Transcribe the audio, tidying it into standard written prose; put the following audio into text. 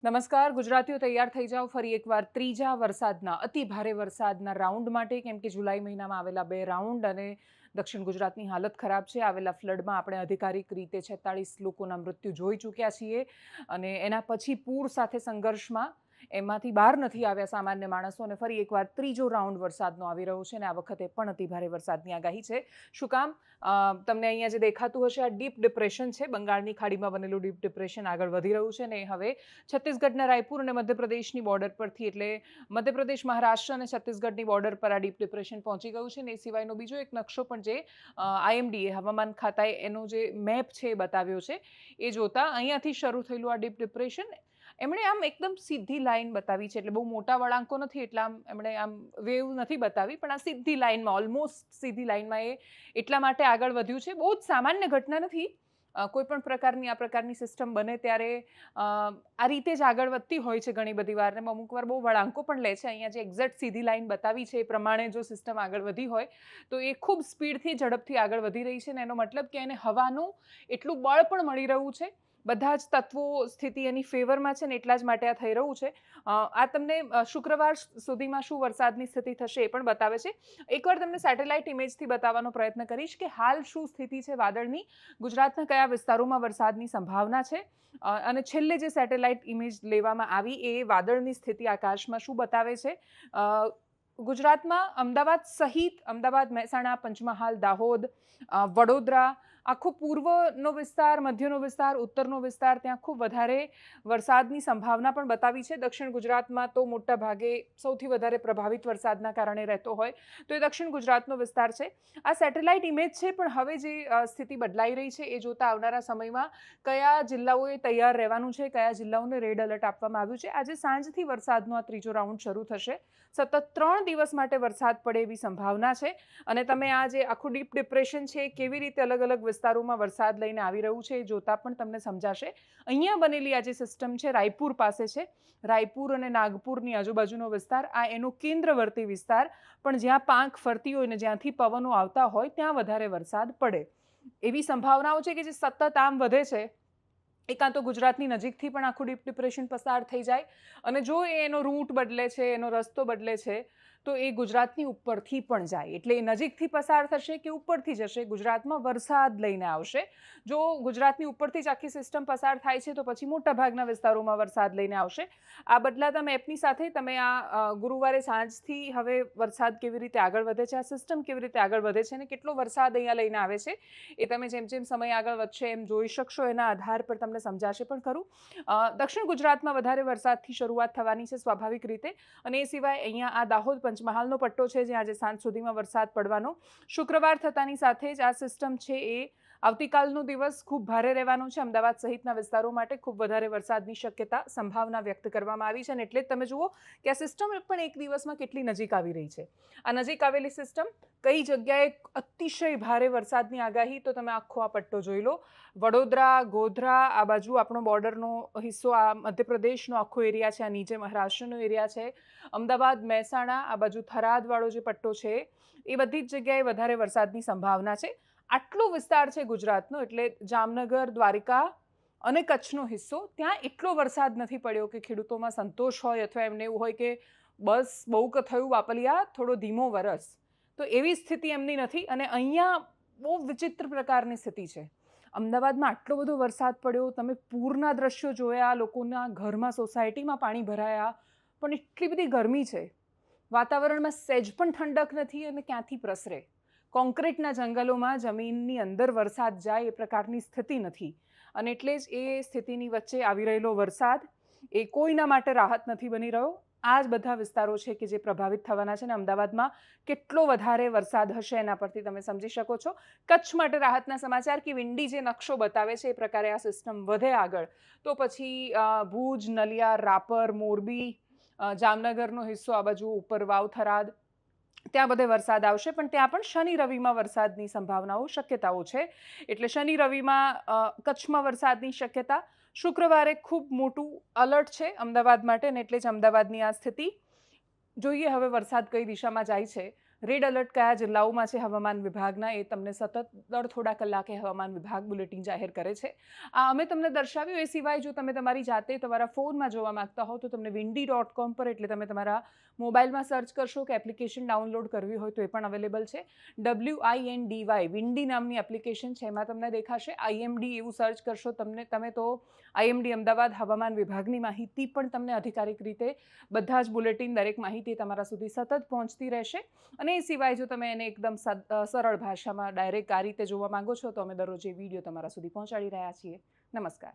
નમસ્કાર ગુજરાતીઓ, તૈયાર થઈ જાઓ ફરી એકવાર ત્રીજા વરસાદના અતિ ભારે વરસાદના રાઉન્ડ માટે, કેમ કે જુલાઈ મહિનામાં આવેલા બે રાઉન્ડ અને દક્ષિણ ગુજરાતની હાલત ખરાબ છે. આવેલા ફ્લડમાં આપણે આધિકારિક રીતે 46 લોકોના મૃત્યુ જોઈ ચૂક્યા છીએ અને એના પછી પૂર સાથે સંઘર્ષમાં એમાંથી બહાર નથી આવ્યા સામાન્ય માણસો અને ફરી એકવાર ત્રીજો રાઉન્ડ વરસાદનો આવી રહ્યો છે અને આ વખતે પણ અતિ ભારે વરસાદની આગાહી છે. શું કામ? તમને અહીંયા જે દેખાતું હશે આ ડીપ ડિપ્રેશન છે. બંગાળની ખાડીમાં બનેલું ડીપ ડિપ્રેશન આગળ વધી રહ્યું છે અને હવે છત્તીસગઢના રાયપુર અને મધ્યપ્રદેશની બોર્ડર પરથી, એટલે મધ્યપ્રદેશ, મહારાષ્ટ્ર અને છત્તીસગઢની બોર્ડર પર આ ડીપ ડિપ્રેશન પહોંચી ગયું છે. અને એ સિવાયનો બીજો એક નકશો પણ જે આઈએમડીએ હવામાન ખાતાએ એનો જે મેપ છે એ બતાવ્યો છે, એ જોતા અહીંયાથી શરૂ થયેલું આ ડીપ ડિપ્રેશન એમણે આમ એકદમ સીધી લાઈન બતાવી છે. એટલે બહુ મોટા વળાંકો નથી, એટલે આમ એમણે આમ વેવ નથી બતાવી, પણ આ સીધી લાઈનમાં, ઓલમોસ્ટ સીધી લાઈનમાં એ એટલા માટે આગળ વધ્યું છે. બહુ જ સામાન્ય ઘટના નથી. કોઈ પણ પ્રકારની આ પ્રકારની સિસ્ટમ બને ત્યારે આ રીતે જ આગળ વધતી હોય છે ઘણી બધી વાર, ને અમુક વાર બહુ વળાંકો પણ લે છે. અહીંયા જે એક્ઝેક્ટ સીધી લાઈન બતાવી છે એ પ્રમાણે જો સિસ્ટમ આગળ વધી હોય તો એ ખૂબ સ્પીડથી, ઝડપથી આગળ વધી રહી છે. ને એનો મતલબ કે એને હવાનું એટલું બળ પણ મળી રહ્યું છે. બધા જ તત્વો સ્થિતિ એની ફેવરમાં છે ને એટલા જ માટે આ થઈ રહ્યું છે. આ તમને શુક્રવાર સુધીમાં શું વરસાદની સ્થિતિ થશે એ પણ બતાવે છે. એકવાર તમને સેટેલાઇટ ઇમેજથી બતાવવાનો પ્રયત્ન કરીશ કે હાલ શું સ્થિતિ છે વાદળની, ગુજરાતના કયા વિસ્તારોમાં વરસાદની સંભાવના છે. અને છેલ્લે જે સેટેલાઇટ ઇમેજ લેવામાં આવી એ વાદળની સ્થિતિ આકાશમાં શું બતાવે છે. ગુજરાતમાં અમદાવાદ સહિત, અમદાવાદ, મહેસાણા, પંચમહાલ, દાહોદ, વડોદરા, આખો પૂર્વનો વિસ્તાર, મધ્યનો વિસ્તાર, ઉત્તરનો વિસ્તાર, ત્યાં ખૂબ વધારે વરસાદની સંભાવના પણ બતાવી છે. દક્ષિણ ગુજરાતમાં તો મોટા ભાગે સૌથી વધારે પ્રભાવિત વરસાદના કારણે રહેતો હોય તો એ દક્ષિણ ગુજરાતનો વિસ્તાર છે. આ સેટેલાઇટ ઇમેજ છે, પણ હવે જે સ્થિતિ બદલાઈ રહી છે એ જોતાં આવનારા સમયમાં કયા જિલ્લાઓએ તૈયાર રહેવાનું છે, કયા જિલ્લાઓને રેડ એલર્ટ આપવામાં આવ્યું છે. આજે સાંજથી વરસાદનો આ ત્રીજો રાઉન્ડ શરૂ થશે. સતત 3 દિવસ માટે વરસાદ પડે એવી સંભાવના છે. અને તમે આ જે આખું ડીપ ડિપ્રેશન છે કેવી રીતે અલગ અલગ વિસ્તારોમાં વરસાદ લઈને આવી રહ્યું છે એ જોતાં પણ તમને સમજાશે. અહીંયા બનેલી આ જે સિસ્ટમ છે રાયપુર પાસે છે. રાયપુર અને નાગપુરની આજુબાજુનો વિસ્તાર, આ એનો કેન્દ્રવર્તી વિસ્તાર, પણ જ્યાં પાંખ ફરતી હોય ને જ્યાંથી પવનો આવતા હોય ત્યાં વધારે વરસાદ પડે એવી સંભાવનાઓ છે કે જે સતત આમ વધે છે. એકાં તો ગુજરાતની નજીકથી પણ આખું ડીપ ડિપ્રેશન પસાર થઈ જાય, અને જો એનો રૂટ બદલે છે, એનો રસ્તો બદલે છે, તો એ ગુજરાતની ઉપરથી પણ જાય. એટલે એ નજીકથી પસાર થશે કે ઉપરથી જશે, ગુજરાતમાં વરસાદ લઈને આવશે. જો ગુજરાતની ઉપરથી જ આખી સિસ્ટમ પસાર થાય છે તો પછી મોટાભાગના વિસ્તારોમાં વરસાદ લઈને આવશે. આ બદલાતા મેપની સાથે તમે આ ગુરુવારે સાંજથી હવે વરસાદ કેવી રીતે આગળ વધે છે, આ સિસ્ટમ કેવી રીતે આગળ વધે છે અને કેટલો વરસાદ અહીંયા લઈને આવે છે એ તમે જેમ જેમ સમય આગળ વધશે એમ જોઈ શકશો. એના આધાર પર તમને સમજાશે પણ ખરું. દક્ષિણ ગુજરાતમાં વધારે વરસાદથી શરૂઆત થવાની છે સ્વાભાવિક રીતે. અને એ સિવાય અહીંયા આ દાહોદ, પંચમહાલનો પટ્ટો છે જ્યાં આજે સાંજ સુધીમાં વરસાદ પડવાનો. શુક્રવાર થતાની સાથે જ આ સિસ્ટમ છે એ આવતીકાલનો દિવસ ખૂબ ભારે રહેવાનો છે. અમદાવાદ સહિતના વિસ્તારો માટે ખૂબ વધારે વરસાદની શક્યતા, સંભાવના વ્યક્ત કરવામાં આવી છે. અને એટલે જ તમે જુઓ કે આ સિસ્ટમ પણ એક દિવસમાં કેટલી નજીક આવી રહી છે. આ નજીક આવેલી સિસ્ટમ કઈ જગ્યાએ અતિશય ભારે વરસાદની આગાહી, તો તમે આખો આ પટ્ટો જોઈ લો. વડોદરા, ગોધરા, આ બાજુ આપણો બોર્ડરનો હિસ્સો, આ મધ્યપ્રદેશનો આખો એરિયા છે, આ નીચે મહારાષ્ટ્રનો એરિયા છે, અમદાવાદ, મહેસાણા, આ બાજુ થરાદવાળો જે પટ્ટો છે એ બધી જ જગ્યાએ વધારે વરસાદની સંભાવના છે. આટલો વિસ્તાર છે ગુજરાતનો, એટલે જામનગર, દ્વારિકા અને કચ્છનો હિસ્સો, ત્યાં એટલો વરસાદ નથી પડ્યો કે ખેડૂતોમાં સંતોષ હોય અથવા એમને એવું હોય કે બસ બહુ કે થયું વાપલિયા, થોડો ધીમો વરસ. તો એવી સ્થિતિ એમની નથી. અને અહીંયા બહુ વિચિત્ર પ્રકારની સ્થિતિ છે. અમદાવાદમાં આટલો બધો વરસાદ પડ્યો, તમે પૂરના દ્રશ્યો જોયા, લોકોના ઘરમાં, સોસાયટીમાં પાણી ભરાયા, પણ એટલી બધી ગરમી છે, વાતાવરણમાં સહેજ પણ ઠંડક નથી. અને ક્યાંથી પ્રસરે? કોન્ક્રીટના જંગલોમાં જમીનની અંદર વરસાદ જાય એ પ્રકારની સ્થિતિ નથી. અને એટલે જ એ સ્થિતિની વચ્ચે આવી રહેલો વરસાદ એ કોઈના માટે રાહત નથી બની રહ્યો. આ જ બધા વિસ્તારો છે કે જે પ્રભાવિત થવાના છે. ને અમદાવાદમાં કેટલો વધારે વરસાદ હશે એના પરથી તમે સમજી શકો છો. કચ્છ માટે રાહતના સમાચાર કે વિંડી જે નકશો બતાવે છે એ પ્રકારે આ સિસ્ટમ વધે આગળ તો પછી ભુજ, નલિયા, રાપર, મોરબી, જામનગરનો હિસ્સો, આ બાજુ ઉપર વાવ, થરાદ, ત્યાં બધે વરસાદ આવશે. પણ ત્યાં પણ શનિ રવિમાં વરસાદની સંભાવનાઓ, શક્યતાઓ છે. એટલે શનિ રવિમાં કચ્છમાં વરસાદની શક્યતા. શુક્રવારે ખૂબ મોટું અલર્ટ છે અમદાવાદ માટે, ને એટલે જ અમદાવાદની આ સ્થિતિ. જોઈએ હવે વરસાદ કઈ દિશામાં જાય છે. રેડ એલર્ટ કયા જિલ્લાઓમાં છે હવામાન વિભાગના, એ તમને સતત દર થોડા કલાકે હવામાન વિભાગ બુલેટિન જાહેર કરે છે. આ અમે તમને દર્શાવ્યું. એ સિવાય જો તમે તમારી જાતે તમારા ફોનમાં જોવા માંગતા હો તો તમને windy.com પર, એટલે તમે તમારા મોબાઈલમાં સર્ચ કરશો કે એપ્લિકેશન ડાઉનલોડ કરવી હોય તો એ પણ અવેલેબલ છે. WINDY વિન્ડી નામની એપ્લિકેશન છે, એમાં તમને દેખાશે. IMD એવું સર્ચ કરશો તમે તો IMD અમદાવાદ હવામાન વિભાગની માહિતી પણ તમને અધિકારિક રીતે બધા જ બુલેટિન, દરેક માહિતી તમારા સુધી સતત પહોંચતી રહેશે. અને એ સિવાય જો તમે એને એકદમ સરળ ભાષામાં ડાયરેક્ટ આ રીતે જોવા માંગો છો તો અમે દરરોજ એ વિડીયો તમારા સુધી પહોંચાડી રહ્યા છીએ. નમસ્કાર.